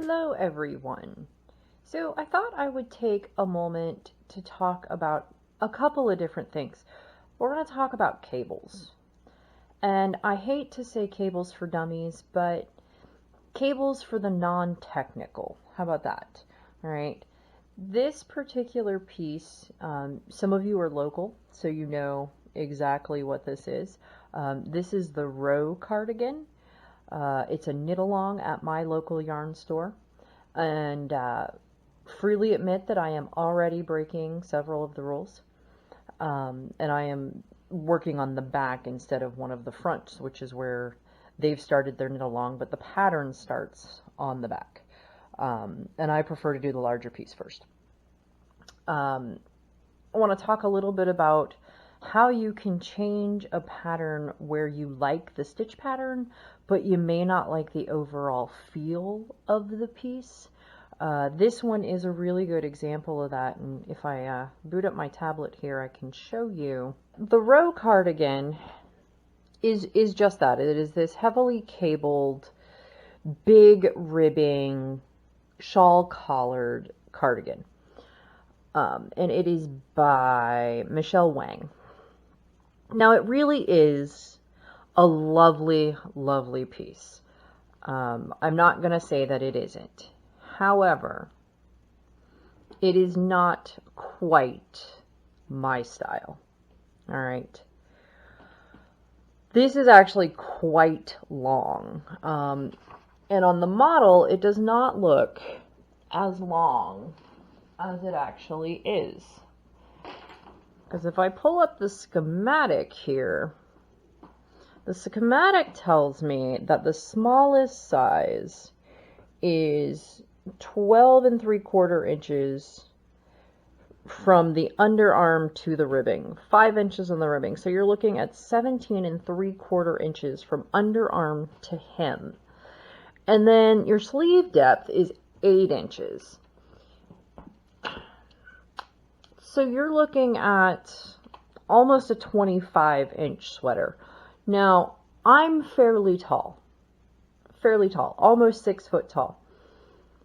Hello everyone. So I thought I would take a moment to talk about a couple of different things. We're going to talk about cables. And I hate to say cables for dummies, but cables for the non-technical. How about that? All right. This particular piece, some of you are local, so you know exactly what this is. This is the Row cardigan. It's a knit-along at my local yarn store, and freely admit that I am already breaking several of the rules, and I am working on the back instead of one of the fronts, which is where they've started their knit-along, but the pattern starts on the back, and I prefer to do the larger piece first. I want to talk a little bit about how you can change a pattern where you like the stitch pattern, but you may not like the overall feel of the piece. This one is a really good example of that, and if I boot up my tablet here, I can show you. The Row cardigan is just that. It is this heavily cabled, big ribbing, shawl-collared cardigan. And it is by Michelle Wang. Now, it really is a lovely, lovely piece. I'm not going to say that it isn't. However, it is not quite my style. All right. This is actually quite long. And on the model, it does not look as long as it actually is. Because if I pull up the schematic here, the schematic tells me that the smallest size is 12 3/4 inches from the underarm to the ribbing, 5 inches on the ribbing. So you're looking at 17 3/4 inches from underarm to hem. And then your sleeve depth is 8 inches. So you're looking at almost a 25-inch sweater. Now, I'm fairly tall, almost 6 foot tall.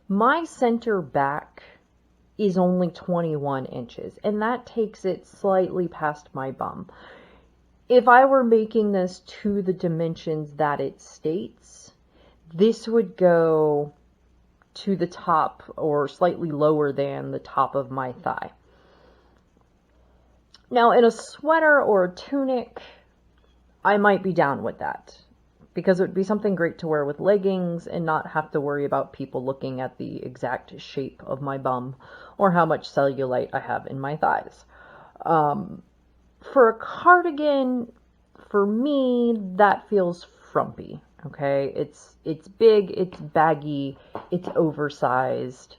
My center back is only 21 inches, and that takes it slightly past my bum. If I were making this to the dimensions that it states, this would go to the top or slightly lower than the top of my thigh. Now, in a sweater or a tunic, I might be down with that, because it would be something great to wear with leggings and not have to worry about people looking at the exact shape of my bum or how much cellulite I have in my thighs. For a cardigan, for me, that feels frumpy, okay? It's big, it's baggy, it's oversized,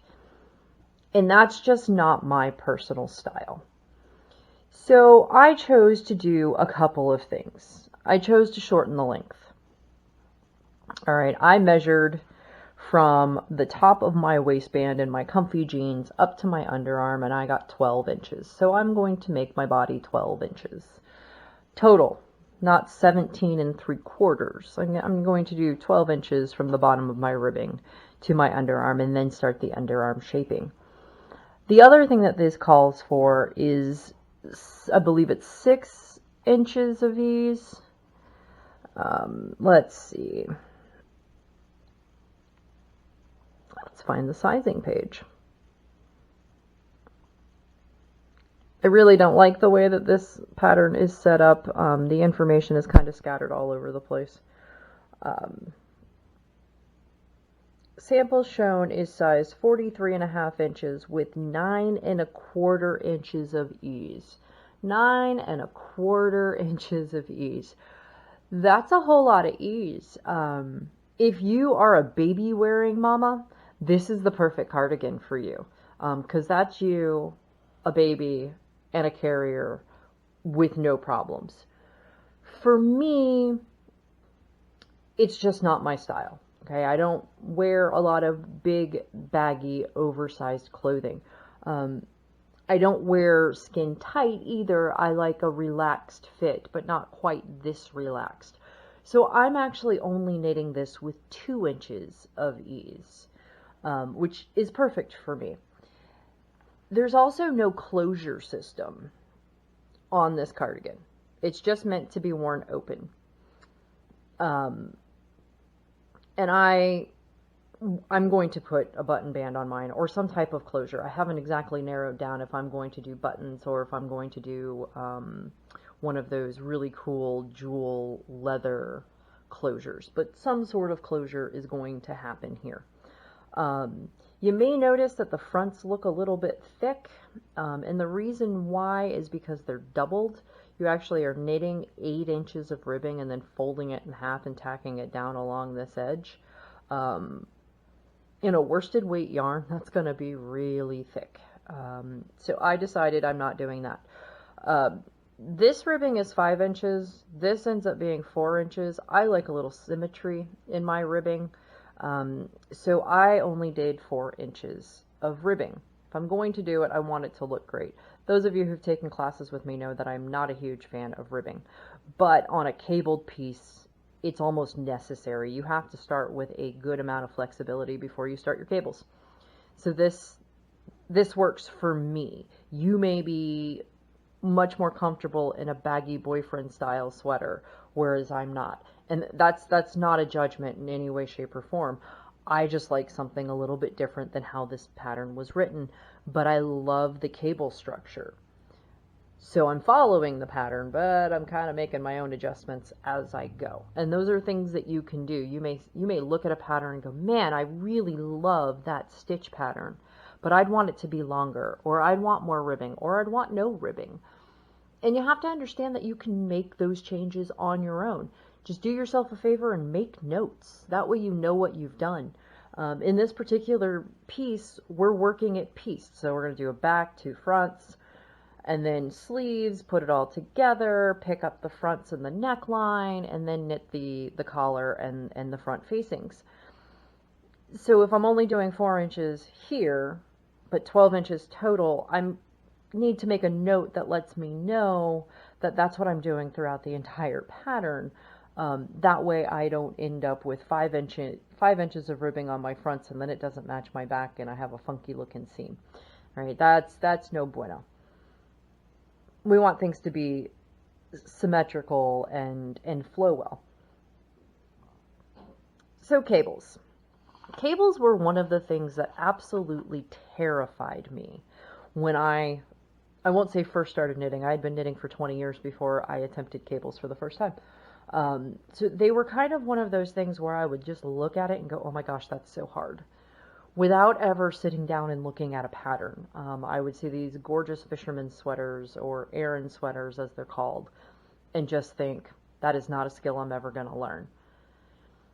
and that's just not my personal style. So I chose to do a couple of things. I chose to shorten the length. All right, I measured from the top of my waistband in my comfy jeans up to my underarm, and I got 12 inches. So I'm going to make my body 12 inches total, not 17 3/4. I'm going to do 12 inches from the bottom of my ribbing to my underarm and then start the underarm shaping. The other thing that this calls for is, I believe it's 6 inches of ease. Let's see. Let's find the sizing page. I really don't like the way that this pattern is set up. The information is kind of scattered all over the place. Sample shown is size 43.5 inches with 9 1/4 inches of ease. 9 1/4 inches of ease. That's a whole lot of ease. If you are a baby wearing mama, this is the perfect cardigan for you. Because that's you, a baby, and a carrier with no problems. For me, it's just not my style. Okay, I don't wear a lot of big, baggy, oversized clothing. I don't wear skin tight either. I like a relaxed fit, but not quite this relaxed. So I'm actually only knitting this with 2 inches of ease. which is perfect for me. There's also no closure system on this cardigan. It's just meant to be worn open. And I'm going to put a button band on mine or some type of closure. I haven't exactly narrowed down if I'm going to do buttons or if I'm going to do one of those really cool jewel leather closures, but some sort of closure is going to happen here. You may notice that the fronts look a little bit thick, and the reason why is because they're doubled. You actually are knitting 8 inches of ribbing and then folding it in half and tacking it down along this edge. In a worsted weight yarn, that's going to be really thick. So I decided I'm not doing that. This ribbing is 5 inches. This ends up being 4 inches. I like a little symmetry in my ribbing. So I only did 4 inches of ribbing. If I'm going to do it, I want it to look great. Those of you who've taken classes with me know that I'm not a huge fan of ribbing. But on a cabled piece, it's almost necessary. You have to start with a good amount of flexibility before you start your cables. So this works for me. You may be much more comfortable in a baggy boyfriend style sweater, whereas I'm not. And that's not a judgment in any way, shape, or form. I just like something a little bit different than how this pattern was written, but I love the cable structure. So I'm following the pattern, but I'm kind of making my own adjustments as I go. And those are things that you can do. You may look at a pattern and go, man, I really love that stitch pattern, but I'd want it to be longer, or I'd want more ribbing, or I'd want no ribbing. And you have to understand that you can make those changes on your own. Just do yourself a favor and make notes. That way you know what you've done. In this particular piece, we're working it pieced. So we're going to do a back, 2 fronts, and then sleeves, put it all together, pick up the fronts and the neckline, and then knit the collar and the front facings. So if I'm only doing 4 inches here, but 12 inches total, I need to make a note that lets me know that that's what I'm doing throughout the entire pattern. That way I don't end up with 5 inches of ribbing on my fronts and then it doesn't match my back and I have a funky looking seam. All right, that's no bueno. We want things to be symmetrical and flow well. So cables. Cables were one of the things that absolutely terrified me when I won't say first started knitting. I had been knitting for 20 years before I attempted cables for the first time. So they were kind of one of those things where I would just look at it and go, oh my gosh, that's so hard, without ever sitting down and looking at a pattern. I would see these gorgeous fisherman sweaters or Aran sweaters as they're called and just think, that is not a skill I'm ever going to learn.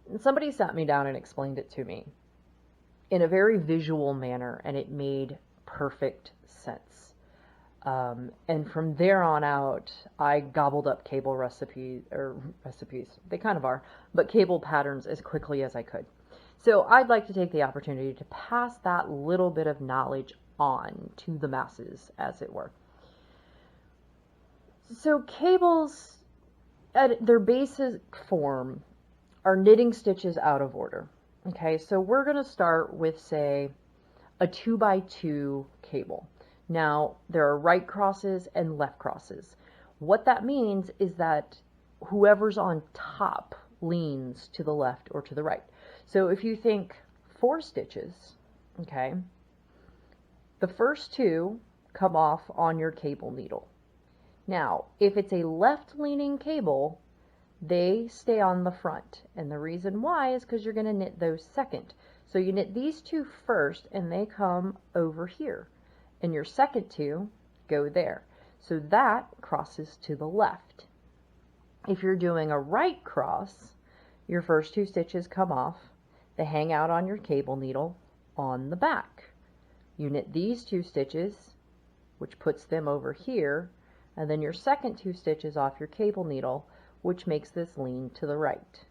And somebody sat me down and explained it to me in a very visual manner, and it made perfect sense. And from there on out, I gobbled up cable recipes, they kind of are, but cable patterns as quickly as I could. So I'd like to take the opportunity to pass that little bit of knowledge on to the masses, as it were. So cables, at their basic form, are knitting stitches out of order. Okay, so we're going to start with, say, a 2x2 cable. Now, there are right crosses and left crosses. What that means is that whoever's on top leans to the left or to the right. So if you think 4 stitches, okay, the first 2 come off on your cable needle. Now, if it's a left-leaning cable, they stay on the front. And the reason why is because you're going to knit those second. So you knit these 2 first, and they come over here. And your second 2 go there. So that crosses to the left. If you're doing a right cross, your first 2 stitches come off. They hang out on your cable needle on the back. You knit these 2 stitches, which puts them over here, and then your second 2 stitches off your cable needle, which makes this lean to the right.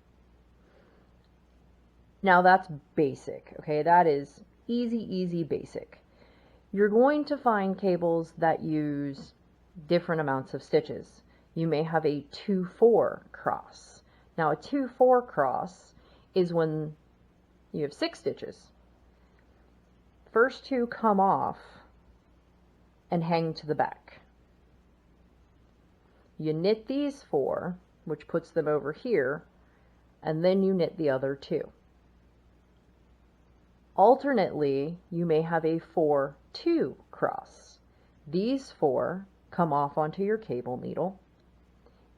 Now that's basic, okay? That is easy basic. You're going to find cables that use different amounts of stitches. You may have a 2-4 cross. Now a 2-4 cross is when you have 6 stitches. first two come off and hang to the back. You knit these 4, which puts them over here, and then you knit the other 2. Alternately, you may have a 4-2 cross. These 4 come off onto your cable needle.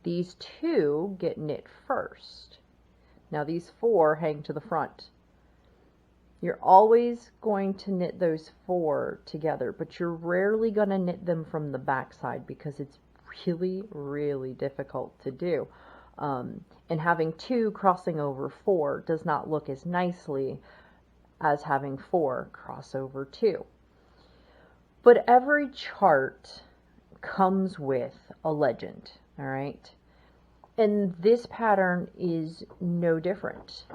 These 2 get knit first. Now these 4 hang to the front. You're always going to knit those 4 together, but you're rarely going to knit them from the back side because it's really, really difficult to do. And having 2 crossing over 4 does not look as nicely as having 4 cross over 2. But every chart comes with a legend, all right? And this pattern is no different.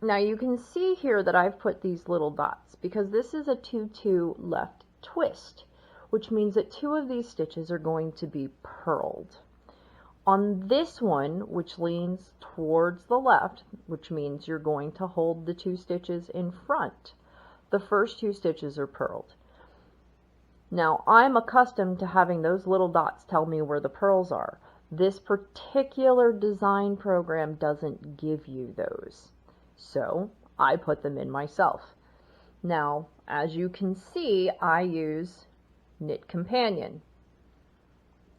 Now you can see here that I've put these little dots because this is a 2-2 left twist, which means that 2 of these stitches are going to be purled. On this one, which leans towards the left, which means you're going to hold the 2 stitches in front, the first 2 stitches are purled. Now, I'm accustomed to having those little dots tell me where the purls are. This particular design program doesn't give you those, so I put them in myself. Now, as you can see, I use Knit Companion.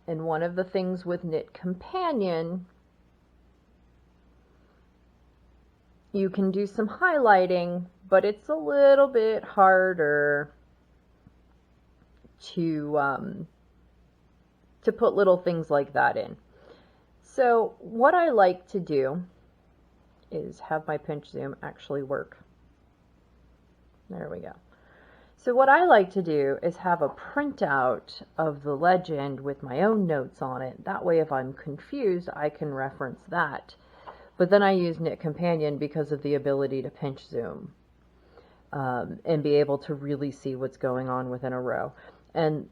And one of the things with Knit Companion, you can do some highlighting, but it's a little bit harder to put little things like that in. So what I like to do is have my pinch zoom actually work. There we go. So what I like to do is have a printout of the legend with my own notes on it. That way if I'm confused, I can reference that. But then I use Knit Companion because of the ability to pinch zoom and be able to really see what's going on within a row. And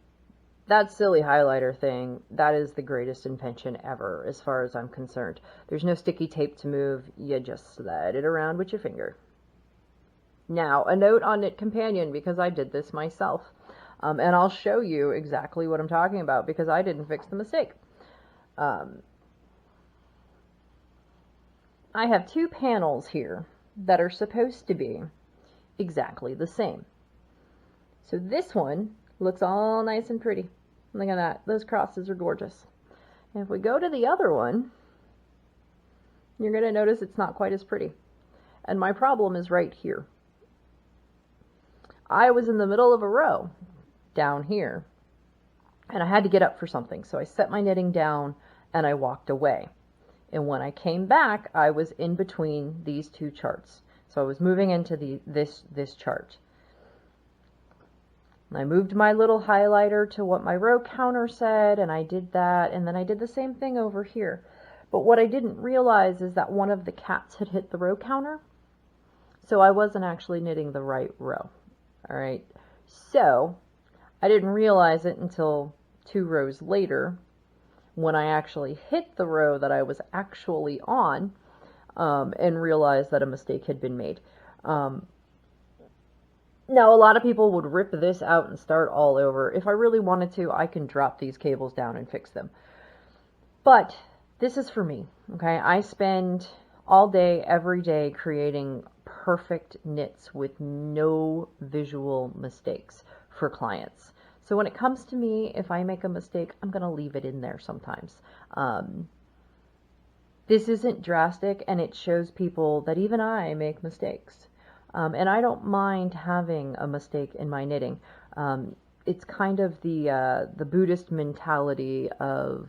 that silly highlighter thing, that is the greatest invention ever as far as I'm concerned. There's no sticky tape to move. You just slide it around with your finger. Now, a note on Knit Companion, because I did this myself, and I'll show you exactly what I'm talking about because I didn't fix the mistake. I have 2 panels here that are supposed to be exactly the same. So this one looks all nice and pretty. Look at that. Those crosses are gorgeous. And if we go to the other one, you're going to notice it's not quite as pretty. And my problem is right here. I was in the middle of a row down here, and I had to get up for something. So I set my knitting down and I walked away. And when I came back, I was in between these 2 charts. So I was moving into this chart. And I moved my little highlighter to what my row counter said, and I did that, and then I did the same thing over here. But what I didn't realize is that one of the cats had hit the row counter, so I wasn't actually knitting the right row. All right, so I didn't realize it until 2 rows later when I actually hit the row that I was actually on and realized that a mistake had been made. Now, a lot of people would rip this out and start all over. If I really wanted to, I can drop these cables down and fix them. But this is for me, okay? I spend all day, every day, creating perfect knits with no visual mistakes for clients. So when it comes to me, if I make a mistake, I'm going to leave it in there sometimes. This isn't drastic, and it shows people that even I make mistakes. And I don't mind having a mistake in my knitting. It's kind of the Buddhist mentality of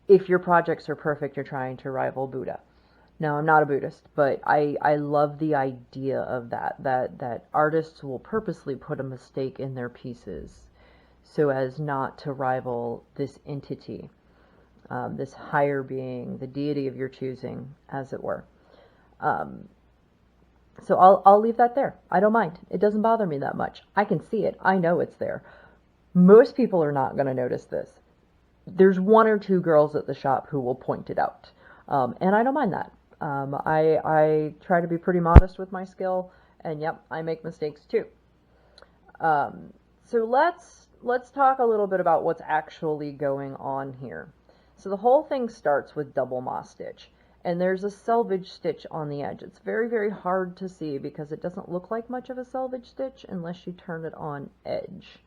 if your projects are perfect, you're trying to rival Buddha. Now, I'm not a Buddhist, but I love the idea of that artists will purposely put a mistake in their pieces so as not to rival this entity, this higher being, the deity of your choosing, as it were. So I'll leave that there. I don't mind. It doesn't bother me that much. I can see it. I know it's there. Most people are not going to notice this. There's 1 or 2 girls at the shop who will point it out. And I don't mind that. I try to be pretty modest with my skill, and yep, I make mistakes too. So let's talk a little bit about what's actually going on here. So the whole thing starts with double moss stitch, and there's a selvage stitch on the edge. It's very, very hard to see because it doesn't look like much of a selvage stitch unless you turn it on edge.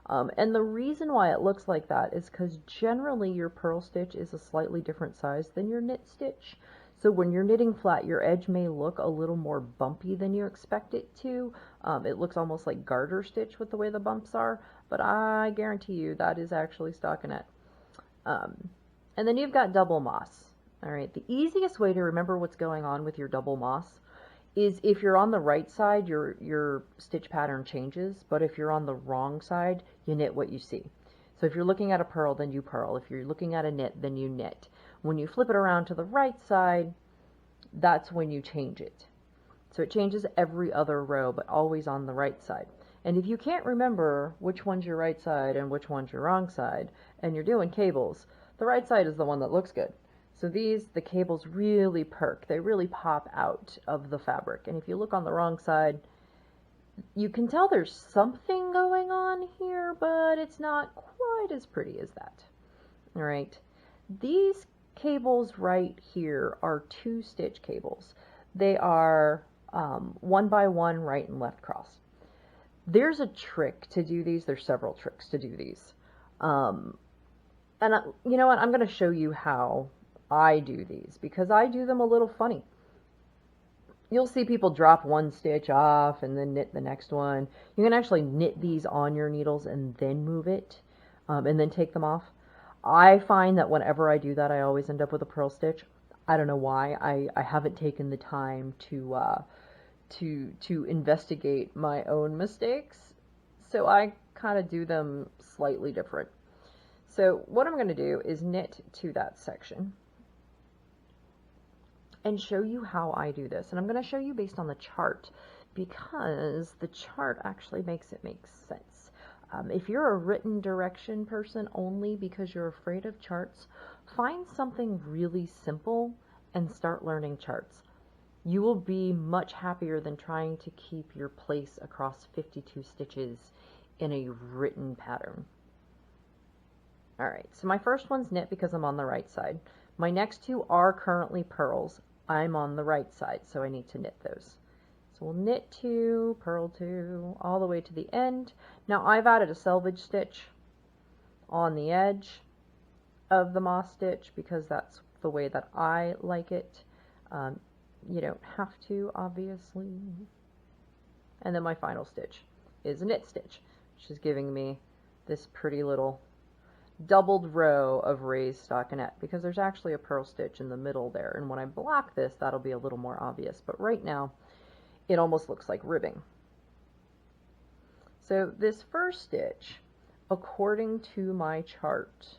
And the reason why it looks like that is because generally your purl stitch is a slightly different size than your knit stitch. So when you're knitting flat, your edge may look a little more bumpy than you expect it to. It looks almost like garter stitch with the way the bumps are, but I guarantee you that is actually stockinette. And then you've got double moss. All right, the easiest way to remember what's going on with your double moss is if you're on the right side, your stitch pattern changes, but if you're on the wrong side, you knit what you see. So if you're looking at a purl, then you purl. If you're looking at a knit, then you knit. When you flip it around to the right side, that's when you change it. So it changes every other row, but always on the right side. And if you can't remember which one's your right side and which one's your wrong side, and you're doing cables, the right side is the one that looks good. So the cables really perk. They really pop out of the fabric. And if you look on the wrong side, you can tell there's something going on here, but it's not quite as pretty as that. All right. These cables right here are 2-stitch cables. They are 1 by 1 right and left cross. There's a trick to do these. There's several tricks to do these. You know what? I'm going to show you how I do these because I do them a little funny. You'll see people drop one stitch off and then knit the next one. You can actually knit these on your needles and then move it and then take them off. I find that whenever I do that, I always end up with a purl stitch. I don't know why. I haven't taken the time to investigate my own mistakes, so I kind of do them slightly different. So what I'm going to do is knit to that section and show you how I do this. And I'm going to show you based on the chart because the chart actually makes it make sense. If you're a written direction person only because you're afraid of charts, find something really simple and start learning charts. You will be much happier than trying to keep your place across 52 stitches in a written pattern. All right, so my first one's knit because I'm on the right side. My next two are currently purls. I'm on the right side, so I need to knit those. So we'll knit 2, purl 2, all the way to the end. Now I've added a selvage stitch on the edge of the moss stitch because that's the way that I like it. You don't have to, obviously. And then my final stitch is a knit stitch, which is giving me this pretty little doubled row of raised stockinette because there's actually a purl stitch in the middle there, and when I block this, that'll be a little more obvious, but right now it almost looks like ribbing. So this first stitch, according to my chart,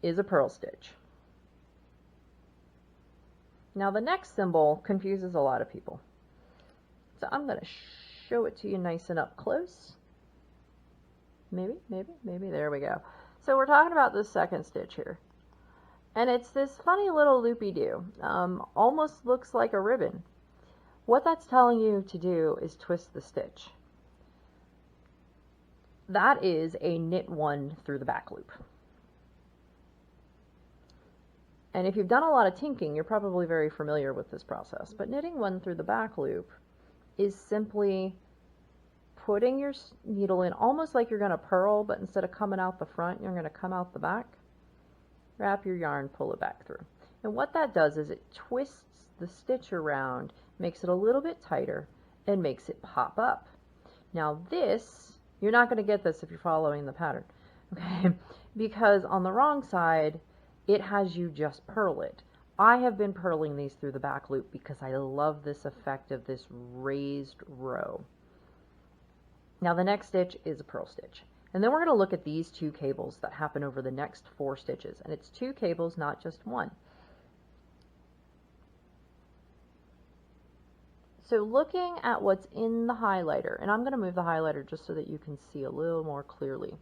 is a purl stitch. Now the next symbol confuses a lot of people, so I'm going to show it to you nice and up close. Maybe, there we go. So we're talking about this second stitch here. And it's this funny little loopy-doo. Almost looks like a ribbon. What that's telling you to do is twist the stitch. That is a knit 1 through the back loop. And if you've done a lot of tinking, you're probably very familiar with this process. But knitting 1 through the back loop is simply putting your needle in almost like you're going to purl, but instead of coming out the front, you're going to come out the back. Wrap your yarn, pull it back through. And what that does is it twists the stitch around, makes it a little bit tighter, and makes it pop up. Now this, you're not going to get this if you're following the pattern, okay? Because on the wrong side, it has you just purl it. I have been purling these through the back loop because I love this effect of this raised row. Now the next stitch is a purl stitch. And then we're going to look at these 2 cables that happen over the next 4 stitches. And it's 2 cables, not just 1. So looking at what's in the highlighter, and I'm going to move the highlighter just so that you can see a little more clearly.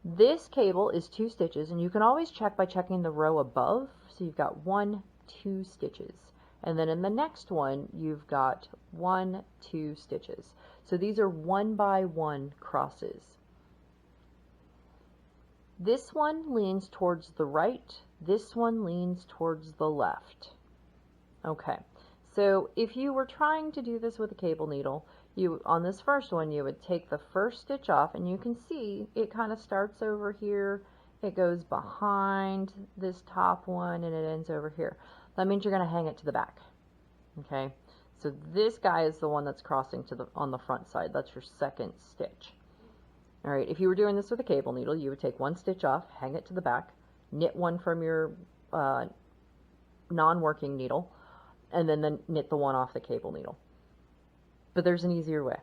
This cable is 2 stitches, and you can always check by checking the row above. So you've got 1 2 stitches. And then in the next one, you've got 1, 2 stitches. So these are 1 by 1 crosses. This one leans towards the right, this one leans towards the left. Okay, so if you were trying to do this with a cable needle, on this first one, you would take the first stitch off, and you can see it kind of starts over here, it goes behind this top one, and it ends over here. That means you're going to hang it to the back. Okay, so this guy is the one that's crossing on the front side. That's your second stitch. All right, if you were doing this with a cable needle, you would take 1 stitch off, hang it to the back, knit one from your non-working needle, and then knit the one off the cable needle. But there's an easier way.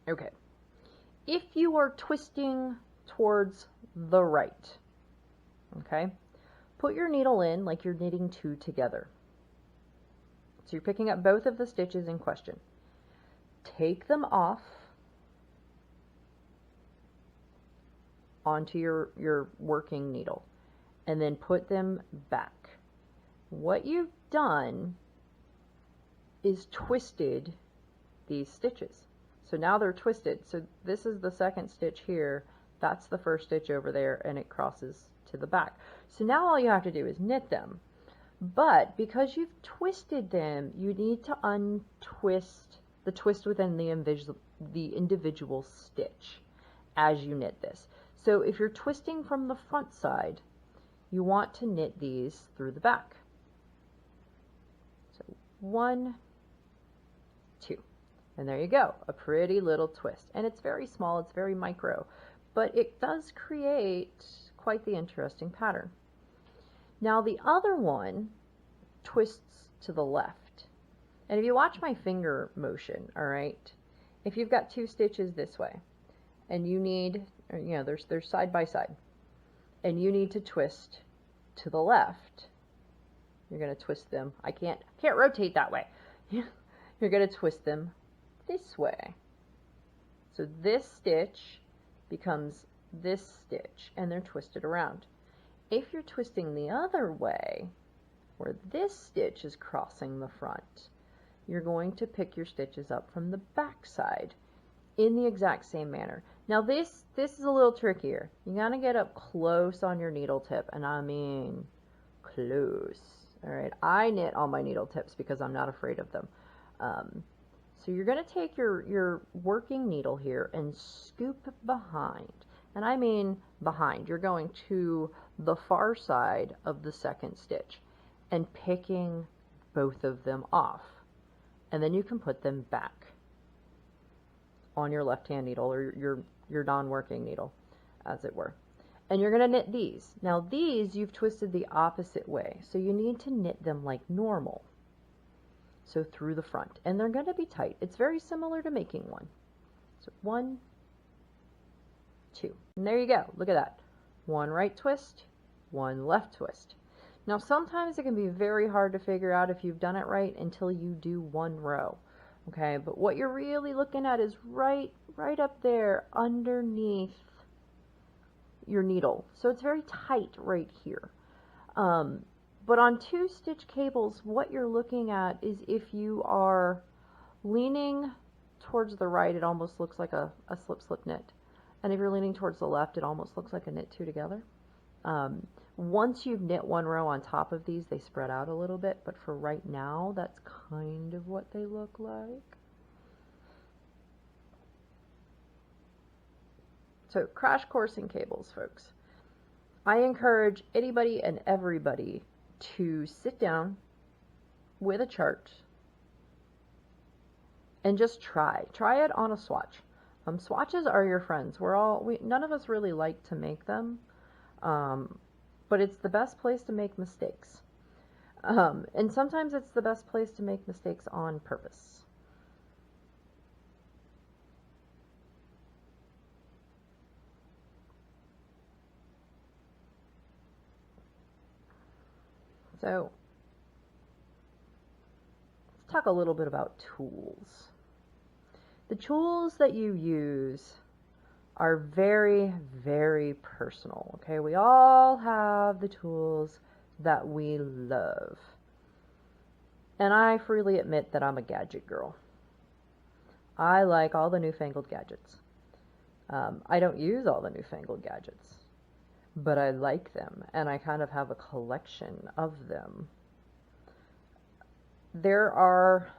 Okay, if you are twisting towards the right, okay, put your needle in like you're knitting 2 together. So you're picking up both of the stitches in question. Take them off onto your working needle and then put them back. What you've done is twisted these stitches. So now they're twisted. So this is the second stitch here, that's the first stitch over there, and it crosses to the back. So now all you have to do is knit them. But because you've twisted them, you need to untwist the twist within the individual stitch as you knit this. So if you're twisting from the front side, you want to knit these through the back. So 1, 2, and there you go, a pretty little twist. And it's very small, it's very micro, but it does create quite the interesting pattern. Now the other one twists to the left. And if you watch my finger motion, all right, if you've got 2 stitches this way, and you need, they're side by side, and you need to twist to the left, you're going to twist them. I can't rotate that way. You're going to twist them this way. So this stitch becomes this stitch, and they're twisted around. If you're twisting the other way, where this stitch is crossing the front, you're going to pick your stitches up from the back side in the exact same manner. Now this is a little trickier. You gotta get up close on your needle tip, and I mean close. All right, I knit on my needle tips because I'm not afraid of them. So you're gonna take your working needle here and scoop behind. And I mean behind. You're going to the far side of the second stitch and picking both of them off. And then you can put them back on your left-hand needle, or your non-working needle, as it were. And you're going to knit these. Now these you've twisted the opposite way, so you need to knit them like normal. So through the front. And they're going to be tight. It's very similar to making one. So 1, 2. And there you go. Look at that. 1 right twist, 1 left twist. Now sometimes it can be very hard to figure out if you've done it right until you do 1 row. Okay, but what you're really looking at is right up there underneath your needle. So it's very tight right here. But on 2 stitch cables, what you're looking at is if you are leaning towards the right, it almost looks like a slip knit. And if you're leaning towards the left, it almost looks like a knit 2 together. Once you've knit 1 row on top of these, they spread out a little bit, but for right now, that's kind of what they look like. So, crash course in cables, folks. I encourage anybody and everybody to sit down with a chart and just try. Try it on a swatch. Swatches are your friends. None of us really like to make them. But it's the best place to make mistakes. And sometimes it's the best place to make mistakes on purpose. So, let's talk a little bit about tools. The tools that you use are very, very personal. Okay, we all have the tools that we love. And I freely admit that I'm a gadget girl. I like all the newfangled gadgets. I don't use all the newfangled gadgets, but I like them, and I kind of have a collection of them. There are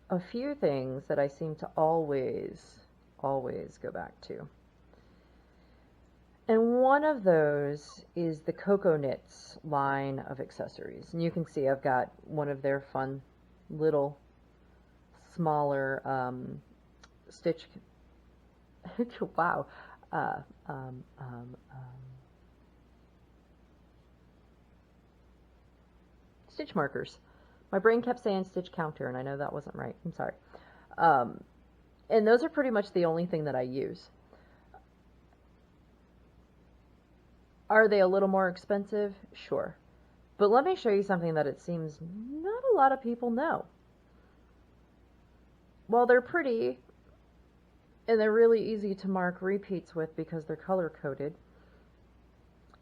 a few things that I seem to always go back to. And one of those is the Coco Knits line of accessories. And you can see I've got one of their fun little smaller stitch, wow, stitch markers. My brain kept saying stitch counter, and I know that wasn't right. I'm sorry. And those are pretty much the only thing that I use. Are they a little more expensive? Sure. But let me show you something that it seems not a lot of people know. While they're pretty, and they're really easy to mark repeats with because they're color-coded,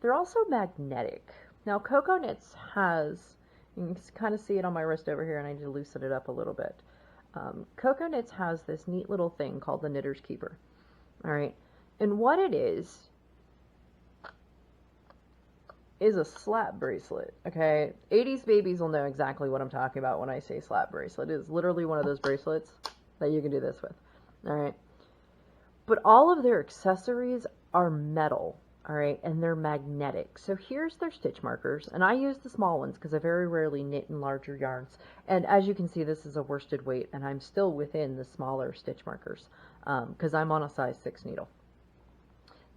they're also magnetic. Now, Coco Knits has, you can kind of see it on my wrist over here, and I need to loosen it up a little bit. Coco Knits has this neat little thing called the Knitter's Keeper. All right, and what it is a slap bracelet. Okay, 80s babies will know exactly what I'm talking about when I say slap bracelet. It is literally one of those bracelets that you can do this with. All right, but all of their accessories are metal. All right, and they're magnetic. So here's their stitch markers, and I use the small ones because I very rarely knit in larger yarns. And as you can see, this is a worsted weight, and I'm still within the smaller stitch markers because I'm on a size 6 needle.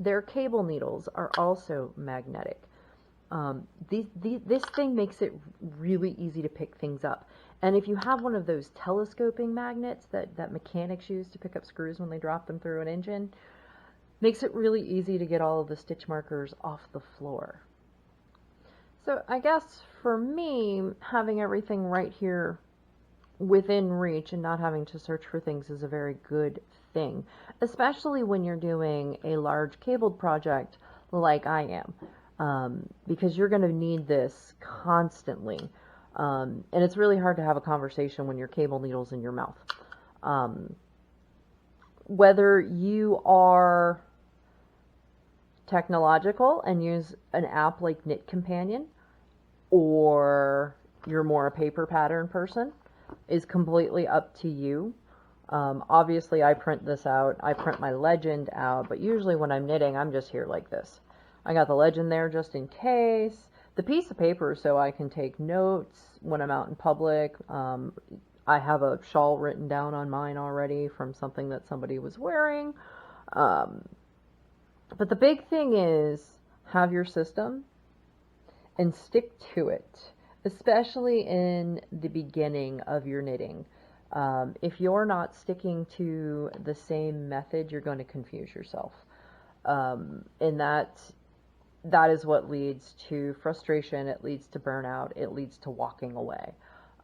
Their cable needles are also magnetic. This thing makes it really easy to pick things up. And if you have one of those telescoping magnets that mechanics use to pick up screws when they drop them through an engine, makes it really easy to get all of the stitch markers off the floor. So I guess for me, having everything right here within reach and not having to search for things is a very good thing, especially when you're doing a large cabled project like I am, because you're going to need this constantly. And it's really hard to have a conversation when your cable needle's in your mouth. Whether you are technological and use an app like Knit Companion, or you're more a paper pattern person, is completely up to you. Obviously, I print this out. I print my legend out, but usually when I'm knitting, I'm just here like this. I got the legend there just in case. The piece of paper so I can take notes when I'm out in public. I have a shawl written down on mine already from something that somebody was wearing. But the big thing is have your system and stick to it, especially in the beginning of your knitting. If you're not sticking to the same method, you're going to confuse yourself. And that is what leads to frustration. It leads to burnout. It leads to walking away.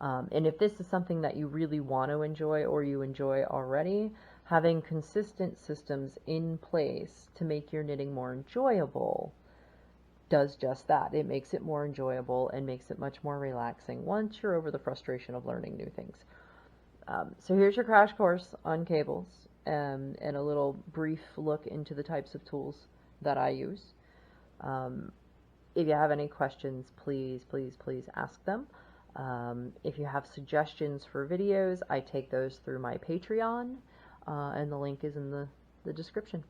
And if this is something that you really want to enjoy or you enjoy already, having consistent systems in place to make your knitting more enjoyable does just that. It makes it more enjoyable and makes it much more relaxing once you're over the frustration of learning new things. So here's your crash course on cables and a little brief look into the types of tools that I use. If you have any questions, please ask them. If you have suggestions for videos, I take those through my Patreon, and the link is in the description.